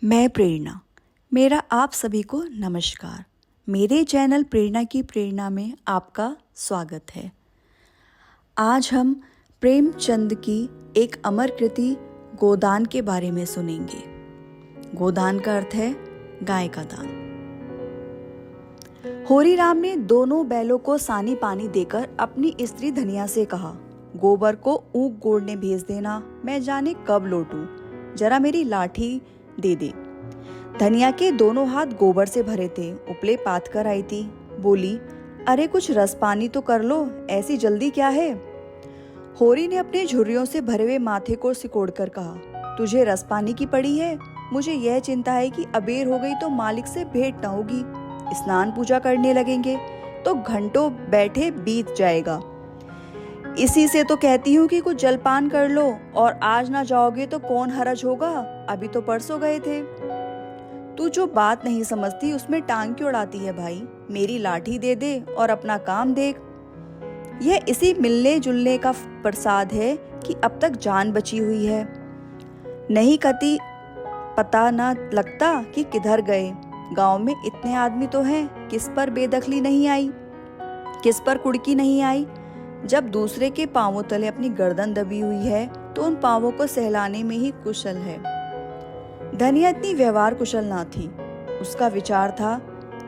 मैं प्रेरणा। मेरा आप सभी को नमस्कार। मेरे चैनल प्रेरणा की प्रेरणा में आपका स्वागत है। आज हम प्रेमचंद की एक अमर कृति गोदान के बारे में सुनेंगे। गोदान का अर्थ है गाय का दान। होरीराम ने दोनों बैलों को सानी पानी देकर अपनी स्त्री धनिया से कहा, गोबर को ऊख गोड़ने भेज देना, मैं जाने कब लौटूं, जरा मेरी लाठी दे दे। धनिया के दोनों हाथ गोबर से भरे थे, उपले पात कर आई थी। बोली, अरे कुछ रस पानी तो कर लो, ऐसी जल्दी क्या है। होरी ने अपने झुर्रियों से भरे हुए माथे को सिकोड़कर कहा, तुझे रस पानी की पड़ी है, मुझे यह चिंता है कि अबेर हो गई तो मालिक से भेंट न होगी। स्नान पूजा करने लगेंगे तो घंटों बैठे बीत जाएगा। इसी से तो कहती हूँ कि कुछ जलपान कर लो, और आज ना जाओगे तो कौन हरज होगा, अभी तो परसों गए थे। तू जो बात नहीं समझती उसमें टांग क्यों अड़ाती है भाई, मेरी लाठी दे दे और अपना काम देख। यह इसी मिलने जुलने का प्रसाद है कि अब तक जान बची हुई है। नहीं कती पता ना लगता कि किधर गए। गांव में इतने आदमी तो हैं, किस पर बेदखली नहीं आई, किस पर कुड़की नहीं आई। जब दूसरे के पांवों तले अपनी गर्दन दबी हुई है तो उन पांवों को सहलाने में ही कुशल है। धनिया इतनी व्यवहार कुशल ना थी। उसका विचार था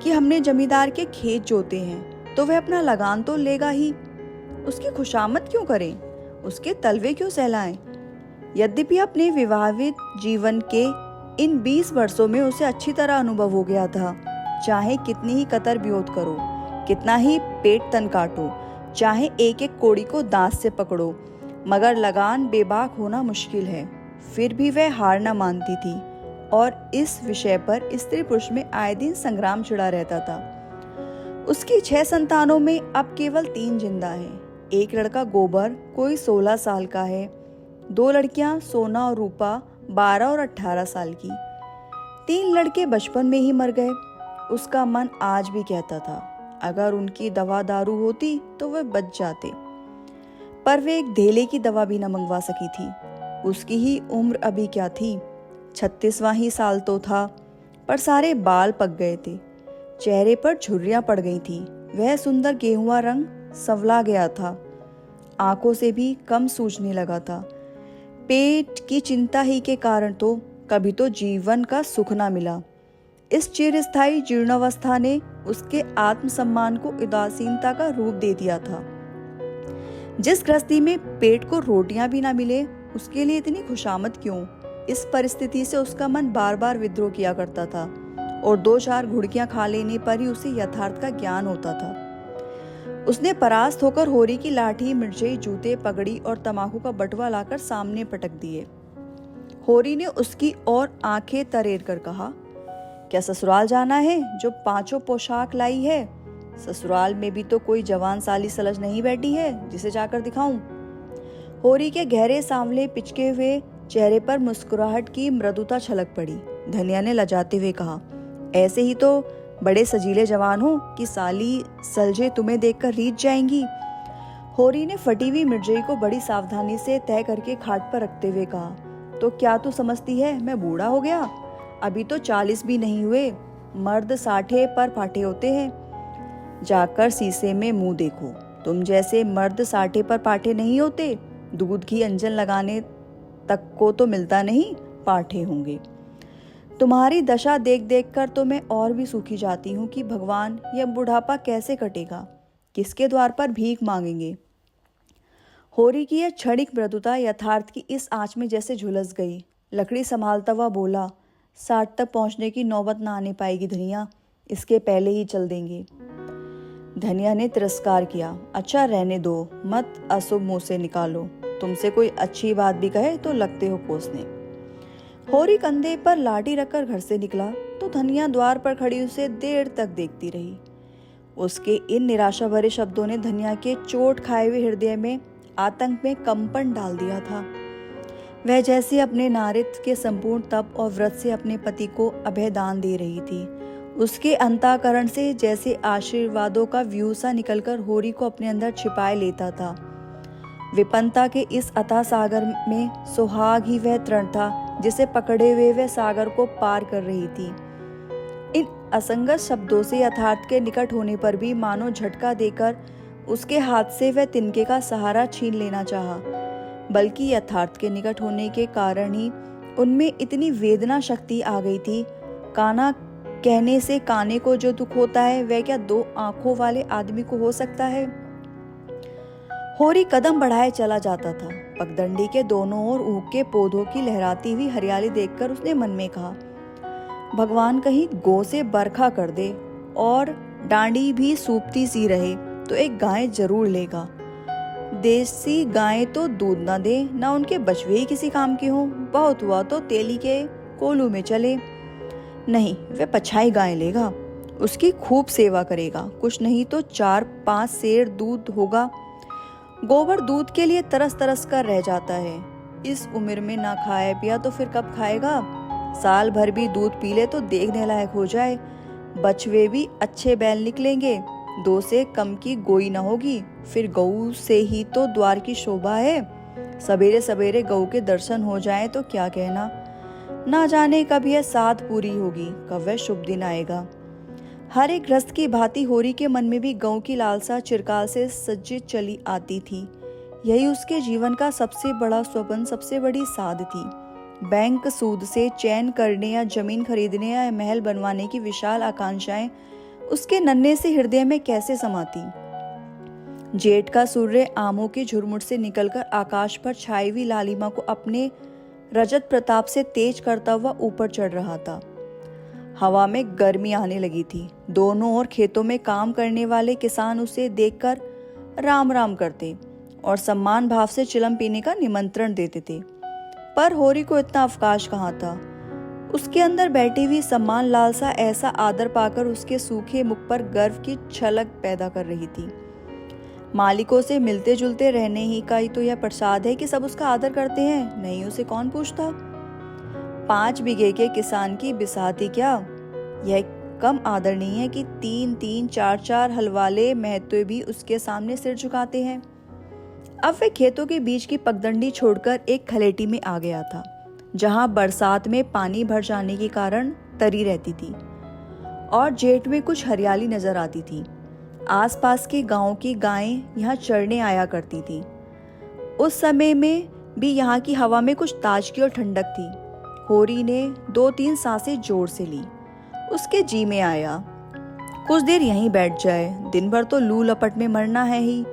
कि हमने जमींदार के खेत जोते हैं तो वह अपना लगान तो लेगा ही, उसकी खुशामद क्यों करें, उसके तलवे क्यों सहलाएं। यद्यपि अपने विवाहित जीवन के इन 20 वर्षों में उसे अच्छी तरह अनुभव हो गया था। चाहे कितनी ही कतर ब्योत करो, कितना ही पेट तन काटो, चाहे एक एक कोड़ी को दांत से पकड़ो, मगर लगान बेबाक होना मुश्किल है। फिर भी वह हार न मानती थी और इस विषय पर स्त्री पुरुष में आए दिन संग्राम छिड़ा रहता था। उसकी 6 संतानों में अब केवल 3 जिंदा हैं। एक लड़का गोबर कोई 16 साल का है, 2 लड़कियां सोना और रूपा 12 और 18 साल की। 3 लड़के बचपन में ही मर गए। उसका मन आज भी कहता था, अगर उनकी दवा दारू होती तो वह बच जाते, पर वे एक धेले की दवा भी न मंगवा सकी थी। उसकी ही उम्र अभी क्या थी, 36वां ही साल तो था, पर सारे बाल पक गए थे, चेहरे पर झुर्रियां पड़ गई थी। वह सुंदर गेहुआ रंग संवला गया था, आंखों से भी कम सूझने लगा था। पेट की चिंता ही के कारण तो कभी तो जीवन का सुख न मिला। इस चिरस्थायी जीर्णावस्था ने उसके आत्मसम्मान को उदासीनता का रूप दे दिया था। जिस गृहस्थी में पेट को रोटियां भी ना मिले, उसके लिए इतनी खुशामद क्यों। इस परिस्थिति से उसका मन बार बार विद्रोह किया करता था, और 2-4 घुड़कियां खा लेने पर ही उसे यथार्थ का ज्ञान होता था। उसने परास्त होकर होरी की लाठी, मिर्ची, जूते, पगड़ी और तंबाकू का बटुआ लाकर सामने पटक दिए। होरी ने उसकी ओर आंखें तरेर कर कहा, क्या ससुराल जाना है जो 5 पोशाक लाई है। ससुराल में भी तो कोई जवान साली सलज नहीं बैठी है जिसे जाकर दिखाऊं। होरी के गहरे सांवले पिचके हुए चेहरे पर मुस्कुराहट की मृदुता छलक पड़ी। धनिया ने लजाते हुए कहा, ऐसे ही तो बड़े सजीले जवान हो कि साली सलजे तुम्हें देखकर रीझ जाएंगी। होरी ने फटी हुई मिर्ची को बड़ी सावधानी से तय करके खाट पर रखते हुए कहा, तो क्या तू समझती है मैं बूढ़ा हो गया, अभी तो 40 भी नहीं हुए। मर्द 60 पर फाटे होते हैं। जाकर शीशे में मुंह देखो, तुम जैसे मर्द 60 पर पाठे नहीं होते। दूध की अंजन लगाने तक को तो मिलता नहीं, पाठे होंगे। तुम्हारी दशा देख देख कर तो मैं और भी सूखी जाती हूँ कि भगवान यह बुढ़ापा कैसे कटेगा, किसके द्वार पर भीख मांगेंगे। होरी की यह क्षणिक मृदुता यथार्थ की इस आंच में जैसे झुलस गई। लकड़ी संभालता हुआ बोला, 60 तक पहुंचने की नौबत ना आने पाएगी धनिया, इसके पहले ही चल देंगे। धनिया ने तिरस्कार किया, अच्छा रहने दो, मत अशुभ मुंह से निकालो, तुमसे कोई अच्छी बात भी कहे तो लगते हो कोसने। होरी कंधे पर लाठी रखकर घर से निकला तो धनिया द्वार पर खड़ी उसे देर तक देखती रही। उसके इन निराशा भरे शब्दों ने धनिया के चोट खाए हुए हृदय में आतंक में कंपन डाल दिया था। वह जैसे अपने नारित्व के संपूर्ण तप और व्रत से अपने पति को अभयदान दे रही थी। उसके अंतःकरण से जैसे आशीर्वादों का व्यूह सा निकलकर होरी को अपने अंदर छिपाए लेता था। विपन्नता के इस अथाह सागर में सुहाग ही वह तृण था जिसे पकड़े हुए वह सागर को पार कर रही थी। इन असंगत शब्दों से यथार्थ के निकट होने पर भी मानो झटका देकर उसके हाथ से वह तिनके का सहारा छीन लेना चाहा, बल्कि यथार्थ के निकट होने के कारण ही उनमें इतनी वेदना शक्ति आ गई थी। काना कहने से काने को जो दुख होता है वह क्या दो आंखों वाले आदमी को हो सकता है। होरी कदम बढ़ाए चला जाता था। पगडंडी के दोनों ओर ऊख के पौधों की लहराती हुई हरियाली देखकर उसने मन में कहा, भगवान कहीं गौ से बरखा कर दे और डांडी भी सूपती सी रहे तो एक गाय जरूर लेगा। देसी गाय तो दूध न दे, न उनके बछवे ही किसी काम के हों, बहुत हुआ तो तेली के कोलू में चले। नहीं, वह पछाई गाय लेगा, उसकी खूब सेवा करेगा, कुछ नहीं तो 4-5 सेर दूध होगा। गोबर दूध के लिए तरस तरस कर रह जाता है। इस उम्र में ना खाया पिया तो फिर कब खाएगा। साल भर भी दूध पी ले तो देखने लायक हो जाए। बछवे भी अच्छे बैल निकलेंगे, 2 से कम की गोई न होगी। फिर गऊ से ही तो द्वार की शोभा है। सवेरे सवेरे गऊ के दर्शन हो जाए तो क्या कहना। ना जाने कब यह साध पूरी होगी, कब वह शुभ दिन आएगा। हर एक गृहस्थ की भांति होरी के मन में भी गऊ की लालसा चिरकाल से सज्जित चली आती थी। यही उसके जीवन का सबसे बड़ा स्वप्न, सबसे बड़ी साध थी। बैंक सूद से चैन करने या जमीन खरीदने या महल बनवाने की विशाल आकांक्षाएं उसके नन्हे से हृदय में कैसे समाती। जेठ का सूर्य आमों की झुरमुट से निकलकर आकाश पर छाई हुई लालिमा को अपने रजत प्रताप से तेज करता हुआ ऊपर चढ़ रहा था। हवा में गर्मी आने लगी थी। दोनों ओर खेतों में काम करने वाले किसान उसे देखकर राम राम करते और सम्मान भाव से चिलम पीने का निमंत्रण देते थे। पर होरी को इतना अवकाश कहाँ था। उसके अंदर बैठी हुई सम्मान लालसा ऐसा आदर पाकर उसके सूखे मुख पर गर्व की छलक पैदा कर रही थी। मालिकों से मिलते जुलते रहने ही का ही तो यह प्रसाद है कि सब उसका आदर करते हैं, नहीं उसे कौन पूछता। 5 बीघे के किसान की बिसाती क्या, यह कम आदर नहीं है कि 3-3, 4-4 हलवाले महत्व भी उसके सामने सिर झुकाते हैं। अब वह खेतों के बीच की पगडंडी छोड़कर एक खलेटी में आ गया था, जहां बरसात में पानी भर जाने के कारण तरी रहती थी और जेठ में कुछ हरियाली नजर आती थी। आसपास के गांव की गायें यहाँ चरने आया करती थी। उस समय में भी यहाँ की हवा में कुछ ताजगी और ठंडक थी। होरी ने 2-3 सांसें जोर से ली। उसके जी में आया कुछ देर यहीं बैठ जाए, दिन भर तो लू लपट में मरना है ही।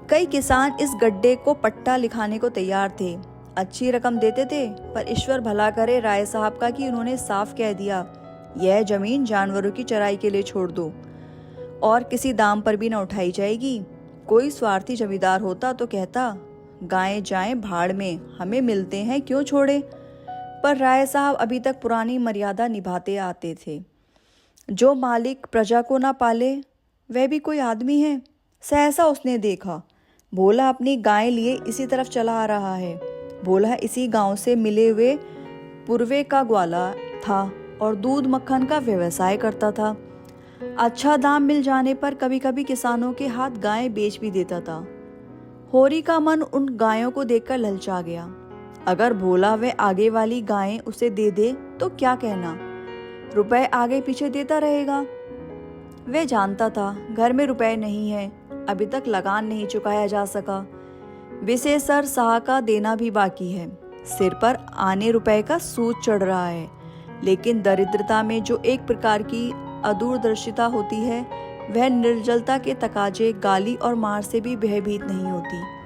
कई किसान इस गड्ढे को पट्टा लिखाने को तैयार थे, अच्छी रकम देते थे, पर ईश्वर भला करे राय साहब का कि उन्होंने साफ कह दिया, यह जमीन जानवरों की चराई के लिए छोड़ दो और किसी दाम पर भी न उठाई जाएगी। कोई स्वार्थी जमींदार होता तो कहता, गायें जाएं भाड़ में, हमें मिलते हैं क्यों छोड़े। पर राय साहब अभी तक पुरानी मर्यादा निभाते आते थे। जो मालिक प्रजा को ना पाले वह भी कोई आदमी है। सहसा उसने देखा, भोला अपनी गाय लिए इसी तरफ चला आ रहा है। भोला इसी गांव से मिले हुए पूर्वे का ग्वाला था और दूध मक्खन का व्यवसाय करता था। अच्छा दाम मिल जाने पर कभी कभी किसानों के हाथ गायें बेच भी देता था। होरी का मन उन गायों को देखकर ललचा गया। अगर भोला वह आगे वाली गायें उसे दे दे तो क्या कहना, रुपए आगे पीछे देता रहेगा। वह जानता था घर में रुपए नहीं है, अभी तक लगान नहीं चुकाया जा सका, विशेषर साह का देना भी बाकी है, सिर पर आने रुपए का सूद चढ़ रहा है। लेकिन दरिद्रता में जो एक प्रकार की अदूरदर्शिता होती है, वह निर्जलता के तकाजे, गाली और मार से भी भयभीत नहीं होती।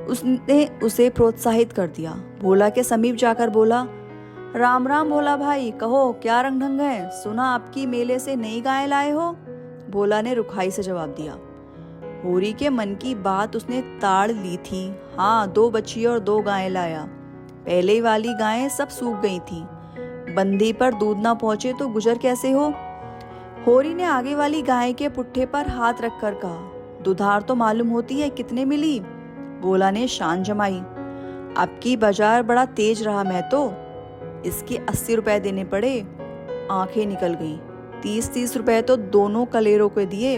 उसने उसे प्रोत्साहित कर दिया। भोला के समीप जाकर बोला, राम राम भोला भाई, कहो क्या रंग ढंग है, सुना आपकी मेले से नई गाय लाए हो। भोला ने रुखाई से जवाब दिया। होरी के मन की बात उसने ताड़ ली थी। हाँ, 2 बच्ची और 2 गायें लाया। पहले वाली गायें सब सूख गई थी, बंदी पर दूध ना पहुंचे तो गुजर कैसे हो। होरी ने आगे वाली गाय के पुट्ठे पर हाथ रखकर कहा, दुधार तो मालूम होती है, कितने मिली। भोला ने शान जमाई, अब की बाजार बड़ा तेज रहा, मैं तो इसके 80 रुपए देने पड़े। आंखें निकल गईं। 30-30 रुपए तो दोनों कलेरों को दिए।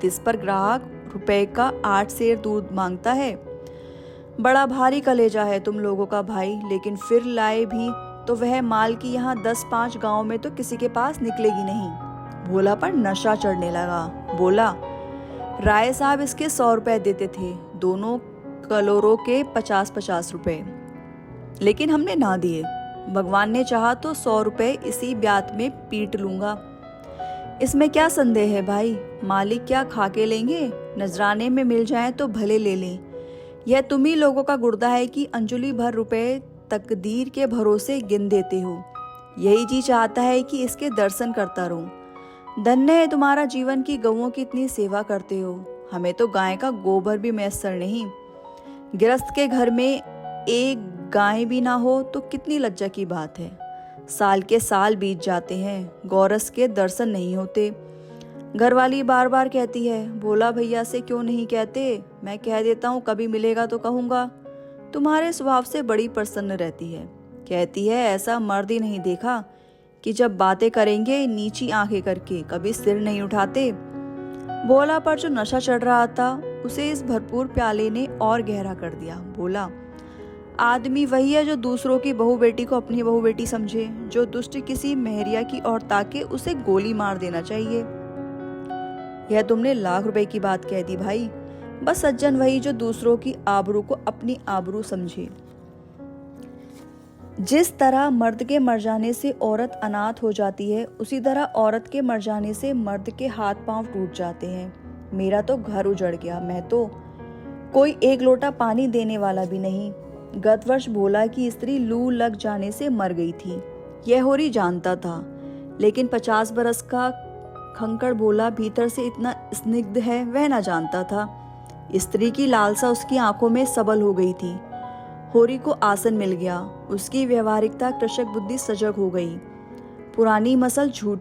जिस पर ग्राहक रुपए का 8 सेर दूध मांगता है। बड़ा भारी कलेजा है तुम लोगों का भाई, लेकिन फिर लाए भी तो वह माल की यहाँ 10-5 गांव में तो किसी के पास निकलेगी नहीं। भोला पर नशा चढ़ने लगा। बोला, राय साहब इसके 100 रुपए देते थे, दोनों कलोरों के 50-50 रुपए, लेकिन हमने ना दिए। भगवान ने चाहा तो 100 रुपए इसी ब्यात में पीट लूंगा। इसमें क्या संदेह है भाई, मालिक क्या खा के लेंगे, नजराने में मिल जाए तो भले ले लें। यह तुम ही लोगों का गुर्दा है कि अंजुली भर रुपए तकदीर के भरोसे गिन देते हो। यही जी चाहता है कि इसके दर्शन करता रहूं। धन्य है तुम्हारा जीवन की गऊओं की इतनी सेवा करते हो। हमें तो गाय का गोबर भी मैसर नहीं। गृहस्थ के घर में एक गाय भी ना हो तो कितनी लज्जा की बात है। साल के साल बीत जाते हैं, गौरस के दर्शन नहीं होते। घरवाली बार बार कहती है, भोला भैया से क्यों नहीं कहते, मैं कह देता हूँ कभी मिलेगा तो कहूँगा। तुम्हारे स्वभाव से बड़ी प्रसन्न रहती है। कहती है ऐसा मर्द ही नहीं देखा कि जब बातें करेंगे नीची आंखें करके कभी सिर नहीं उठाते। भोला पर जो नशा चढ़ रहा था उसे इस भरपूर प्याले ने और गहरा कर दिया। बोला, आदमी वही है जो दूसरों की बहू बेटी को अपनी बहू बेटी समझे। जो दुष्ट किसी मेहरिया की ओर ताके उसे गोली मार देना चाहिए। यह तुमने लाख रुपए की बात कह दी भाई। बस सज्जन वही जो दूसरों की आबरू को अपनी आबरू समझे। जिस तरह मर्द के मर जाने से औरत अनाथ हो जाती है, उसी तरह औरत के मर जाने से मर्द के हाथ पांव टूट जाते हैं। मेरा तो घर उजड़ गया। मैं तो कोई एक लोटा पानी देने वाला भी नहीं। गत वर्ष भोला की स्त्री लू लग जाने से मर गई थी। यह होरी जानता था, लेकिन 50 बरस का खंकड़ भोला भीतर से इतना स्निग्ध है वह ना जानता था। स्त्री की लालसा उसकी आंखों में सबल हो गई थी। होरी को आसन मिल गया। उसकी व्यवहारिकता कृषक बुद्धि सजग हो गई। पुरानी मसल झूठ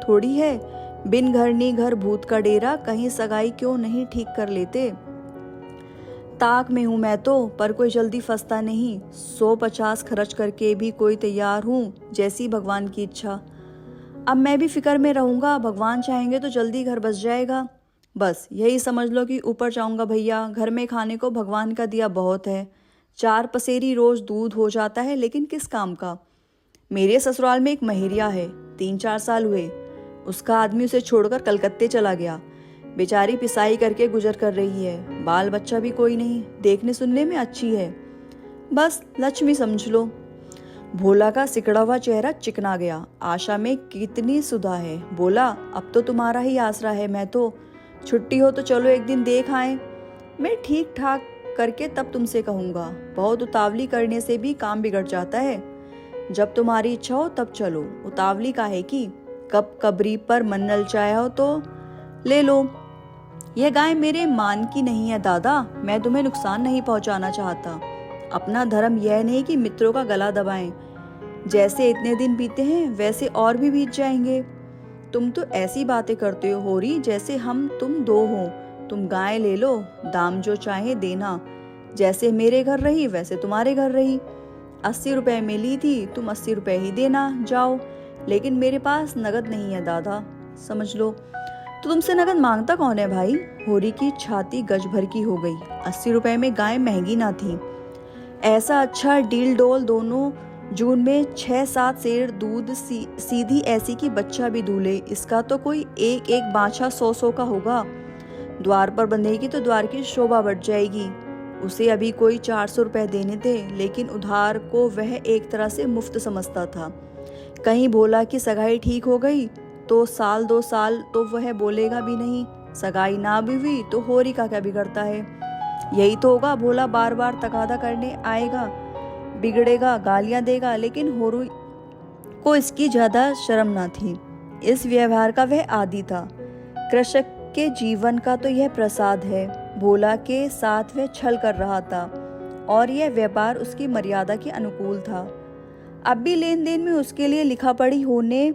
थोड़ी है, बिन घर नी घर भूत का डेरा, कहीं सगाई क्यों नहीं ठीक कर लेते। ताक में हूं मैं तो, पर कोई जल्दी फंसता नहीं। 150 खर्च करके भी कोई तैयार हूँ, जैसी भगवान की इच्छा। अब मैं भी फिक्र में रहूंगा, भगवान चाहेंगे तो जल्दी घर बस जाएगा। बस यही समझ लो कि ऊपर जाऊंगा भैया। घर में खाने को भगवान का दिया बहुत है। 4 पसेरी रोज दूध हो जाता है, लेकिन किस काम का। मेरे ससुराल में एक महिरिया है, 3-4 साल हुए। उसका आदमी उसे छोड़कर कलकत्ते चला गया। बेचारी पिसाई करके गुजर कर रही है। बाल बच्चा भी कोई नहीं, देखने सुनने में अच्छी है, बस लक्ष्मी समझ लो। भोला का सिकड़ा हुआ चेहरा चिकना गया। आशा में कितनी सुधा है। बोला, अब तो तुम्हारा ही आसरा है। मैं तो छुट्टी हो तो चलो एक दिन देख आए। मैं ठीक ठाक करके तब तुमसे कहूँगा। बहुत उतावली करने से भी काम बिगड़ जाता है। जब तुम्हारी इच्छा हो तब चलो। उतावली काहे की, कब कबरी पर मन ललचाया हो तो ले लो। यह गाय मेरे मान की नहीं है दादा। मैं तुम्हें नुकसान नहीं पहुंचाना चाहता। अपना धर्म यह नहीं कि मित्रों का गला दबाएं। जैसे इतने दिन बीते हैं वैसे और भी बीत जाएंगे। तुम तो ऐसी बातें करते हो होरी जैसे हम तुम दो हो। तुम गाय ले लो, दाम जो चाहे देना। जैसे मेरे घर रही वैसे तुम्हारे घर रही। 80 रुपए में ली थी, तुम 80 रुपए ही देना जाओ। लेकिन मेरे पास नगद नहीं है दादा, समझ लो। तो तुमसे नगद मांगता कौन है भाई। होरी की छाती गज भर की हो गई। 80 रुपए में गाय महंगी ना थी। ऐसा अच्छा डील डोल दोनों जून में 6-7 सेर दूध सीधी ऐसी की बच्चा भी दूल्हे। इसका तो कोई एक एक बाछा 100-100 का होगा। द्वार पर बंधेगी तो द्वार की शोभा बढ़ जाएगी। उसे अभी कोई 400 रुपए देने थे, लेकिन उधार को वह एक तरह से मुफ्त समझता था। कहीं भोला की सगाई ठीक हो गई तो 1-2 साल तो वह बोलेगा भी नहीं। सगाई ना भी हुई तो होरी का क्या बिगड़ता है। यही तो होगा, भोला बार बार तकादा करने आएगा, बिगड़ेगा, गालियां देगा। लेकिन होरी को इसकी ज्यादा शर्म ना थी। इस व्यवहार का वह आदी था। कृषक के जीवन का तो यह प्रसाद है। भोला के साथ वह छल कर रहा था और यह व्यापार उसकी मर्यादा के अनुकूल था। अब भी लेन देन में उसके लिए लिखा पढ़ी होने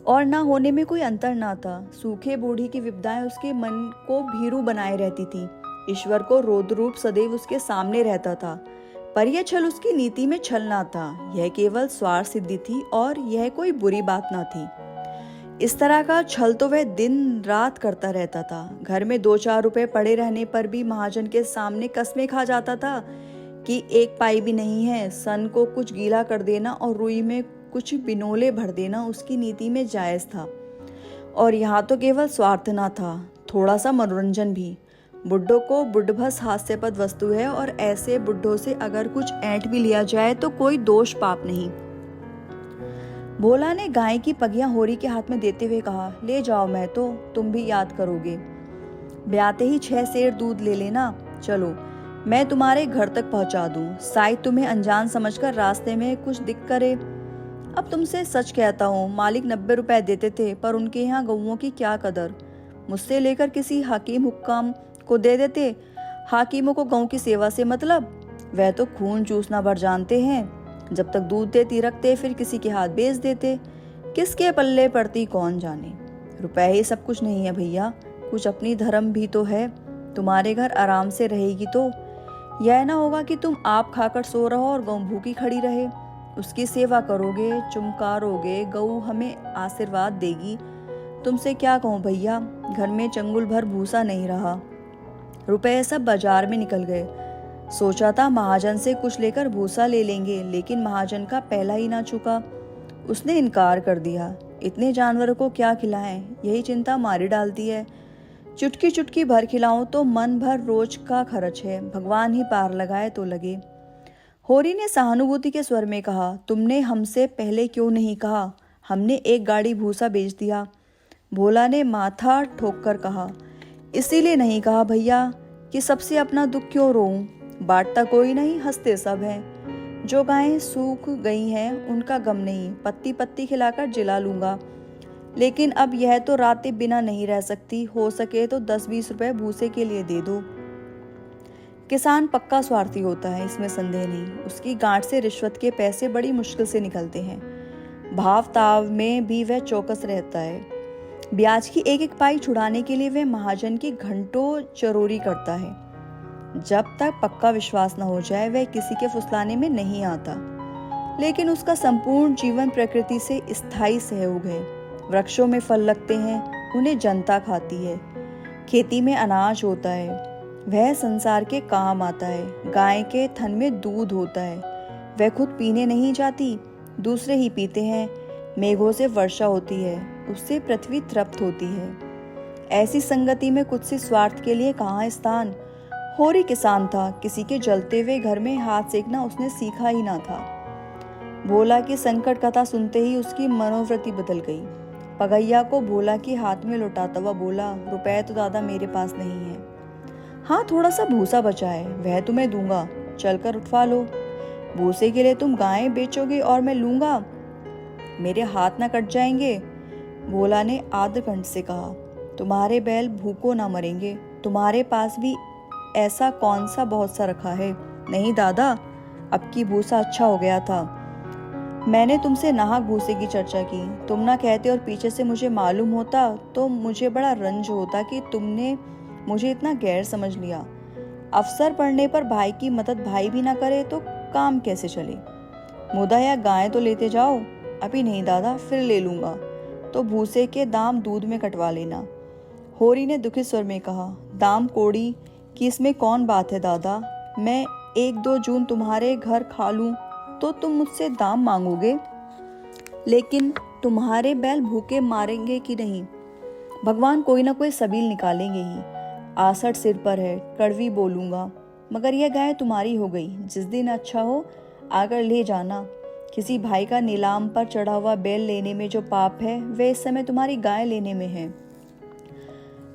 और ना होने में कोई अंतर ना था। सूखे बूढ़ी की विपदाएं उसके मन को भीरू बनाए रहती थी। ईश्वर को रौद्र रूप सदैव उसके सामने रहता था। पर यह छल उसकी नीति में छल ना था। यह केवल स्वार्थ सिद्धि थी और यह कोई बुरी बात ना थी। इस तरह का छल तो वह दिन रात करता रहता था। घर में 2-4 रुपए पड़े रहने पर भी महाजन के सामने कस्में खा जाता था कि 1 पाई भी नहीं है। सन को कुछ गीला कर देना और रुई में कुछ बिनोले भर देना उसकी नीति में जायज था। और यहाँ तो केवल स्वार्थ ना था, थोड़ा सा मनोरंजन भी। बुड्ढों को बुड्ढभस हास्यास्पद वस्तु है और ऐसे बुड्ढों से अगर कुछ ऐंठ भी लिया जाए तो कोई दोष पाप नहीं। भोला ने गाय की पगियां होरी के हाथ में देते हुए कहा, ले जाओ, मैं तो तुम भी याद करोगे। ब्याते ही 6 सेर दूध ले लेना। चलो, मैं तुम्हारे घर तक पहुंचा दूं। शायद तुम्हें अनजान समझकर रास्ते में कुछ दिक करे। अब तुमसे सच कहता हूँ, मालिक 90 रुपए देते थे, पर उनके यहाँ गऊओं की क्या कदर। मुझसे लेकर किसी हकीम हुक्काम को दे देते। हाकिमों को गऊ की सेवा से मतलब, वह तो खून चूसना भर जानते हैं। जब तक दूध देती रखते, फिर किसी के हाथ बेच देते। किसके पल्ले पड़ती कौन जाने। रुपए ही सब कुछ नहीं है भैया, कुछ अपनी धर्म भी तो है। तुम्हारे घर आराम से रहेगी तो यह ना होगा कि तुम आप खाकर सो रहो और गऊ भूखी खड़ी रहे। उसकी सेवा करोगे, चुमकारोगे, गऊ हमें आशीर्वाद देगी। तुमसे क्या कहूँ भैया, घर में चंगुल भर भूसा नहीं रहा। रुपए सब बाजार में निकल गए। सोचा था महाजन से कुछ लेकर भूसा ले लेंगे, लेकिन महाजन का पहला ही ना चुका। उसने इनकार कर दिया। इतने जानवरों को क्या खिलाएं, यही चिंता मारी डालती है। चुटकी चुटकी भर खिलाऊं तो मन भर रोज का खर्च है, भगवान ही पार लगाए तो लगे। होरी ने सहानुभूति के स्वर में कहा, तुमने हमसे पहले क्यों नहीं कहा, हमने 1 गाड़ी भूसा बेच दिया। भोला ने माथा ठोक कर कहा, इसीलिए नहीं कहा भैया कि सबसे अपना दुख क्यों रोऊं। बांटता कोई नहीं, हंसते सब हैं। जो गायें सूख गई हैं उनका गम नहीं, पत्ती पत्ती खिलाकर जिला लूंगा। लेकिन अब यह तो रातें बिना नहीं रह सकती। हो सके तो 10-20 रुपए भूसे के लिए दे दो। किसान पक्का स्वार्थी होता है, इसमें संदेह नहीं। उसकी गांठ से रिश्वत के पैसे बड़ी मुश्किल से निकलते हैं। भाव ताव में भी वह चौकस रहता है। ब्याज की 1-1 पाई छुड़ाने के लिए वह महाजन की घंटों चरोरी करता है। जब तक पक्का विश्वास न हो जाए वह किसी के फुसलाने में नहीं आता। लेकिन उसका संपूर्ण जीवन प्रकृति से स्थायी सहयोग है। वृक्षों में फल लगते हैं, उन्हें जनता खाती है। खेती में अनाज होता है, वह संसार के काम आता है। गाय के थन में दूध होता है, वह खुद पीने नहीं जाती, दूसरे ही पीते हैं। मेघों से वर्षा होती है, उससे पृथ्वी तृप्त होती है। ऐसी संगति में कुछ से स्वार्थ के लिए कहाँ स्थान। होरी किसान था, किसी के जलते हुए घर में हाथ सेकना उसने सीखा ही ना था। भोला की संकट कथा सुनते ही उसकी मनोवृत्ति बदल गई। पगैया को भोला के हाथ में लौटाता हुआ बोला, रुपए तो दादा मेरे पास नहीं है। हाँ, थोड़ा सा भूसा बचा है, वह तुम्हें दूंगा, चलकर उठवा लो। भूसे के लिए तुम गायें बेचोगे और मैं लूंगा, मेरे हाथ ना कट जाएंगे। भोला ने आद्रकंठ से कहा, तुम्हारे बैल भूखों ना मरेंगे। तुम्हारे पास भी ऐसा कौन सा बहुत सा रखा है। नहीं दादा, अब की भूसा अच्छा हो गया था। मैंने तुमसे नाहक भूसे की चर्चा की, तुम ना कहते और पीछे से मुझे मालूम होता तो मुझे बड़ा रंज होता कि तुमने मुझे इतना गैर समझ लिया। अवसर पड़ने पर भाई की मदद भाई भी ना करे तो काम कैसे चले। मुदा या गाय तो लेते जाओ। अभी नहीं दादा, फिर ले लूंगा, तो भूसे के दाम दूध में कटवा लेना। होरी ने दुखी स्वर में कहा, दाम कोड़ी कि इसमें कौन बात है दादा। मैं 1-2 जून तुम्हारे घर खा लूं तो तुम मुझसे दाम मांगोगे, लेकिन तुम्हारे बैल भूखे मारेंगे कि नहीं। भगवान कोई ना कोई सबील निकालेंगे ही। आसट सिर पर है, कड़वी बोलूंगा, मगर यह गाय तुम्हारी हो गई। जिस दिन अच्छा हो आकर ले जाना। किसी भाई का नीलाम पर चढ़ा हुआ बैल लेने में जो पाप है, वह इस समय तुम्हारी गाय लेने में है।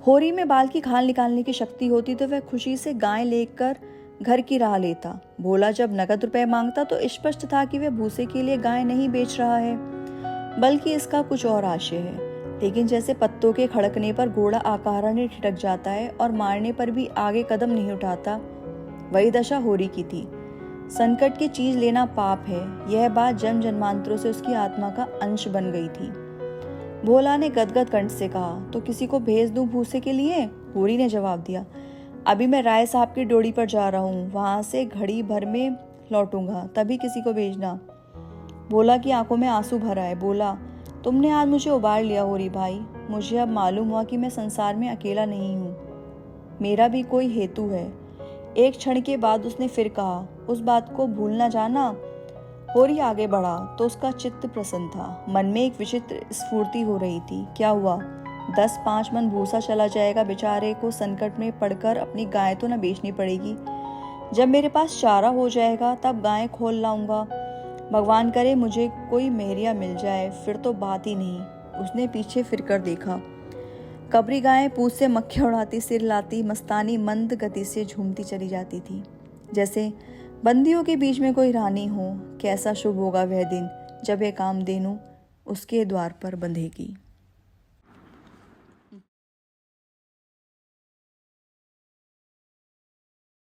होरी में बाल की खाल निकालने की शक्ति होती तो वह खुशी से गाय लेकर घर की राह लेता। भोला जब नकद रुपए मांगता तो स्पष्ट था कि वह भूसे के लिए गाय नहीं बेच रहा है, बल्कि इसका कुछ और आशय है। लेकिन जैसे पत्तों के खड़कने पर घोड़ा आकारण ठिठक जाता है और मारने पर भी आगे कदम नहीं उठाता, वही दशा होरी की थी। संकट की चीज लेना पाप है, यह बात जन्म जन्मांतरों से उसकी आत्मा का अंश बन गई थी। भोला ने गदगद कंठ से कहा, तो किसी को भेज दूं भूसे के लिए। होरी ने जवाब दिया, अभी मैं राय साहब की डोड़ी पर जा रहा हूँ, वहां से घड़ी भर में लौटूंगा, तभी किसी को भेजना। भोला की आंखों में आंसू भर आए। बोला, तुमने आज मुझे उबार लिया होरी भाई। मुझे अब मालूम हुआ कि मैं संसार में अकेला नहीं हूँ, मेरा भी कोई हेतु है। एक क्षण के बाद उसने फिर कहा, उस बात को भूल ना जाना। होरी आगे बढ़ा तो उसका चित्त प्रसन्न था। मन में एक विचित्र स्फूर्ति हो रही थी। क्या हुआ, 10-5 मन भूसा चला जाएगा। बेचारे को संकट में पड़कर अपनी गाय तो न बेचनी पड़ेगी। जब मेरे पास चारा हो जाएगा तब गाय खोल लाऊंगा। भगवान करे मुझे कोई मेहरिया मिल जाए, फिर तो बात ही नहीं। उसने पीछे फिरकर देखा। कबरी गायें पूंछ से मक्खियाँ उड़ाती, सिर लाती, मस्तानी मंद गति से झूमती चली जाती थी, जैसे बंदियों के बीच में कोई रानी हो। कैसा शुभ होगा वह दिन जब एक कामधेनु उसके द्वार पर बंधेगी।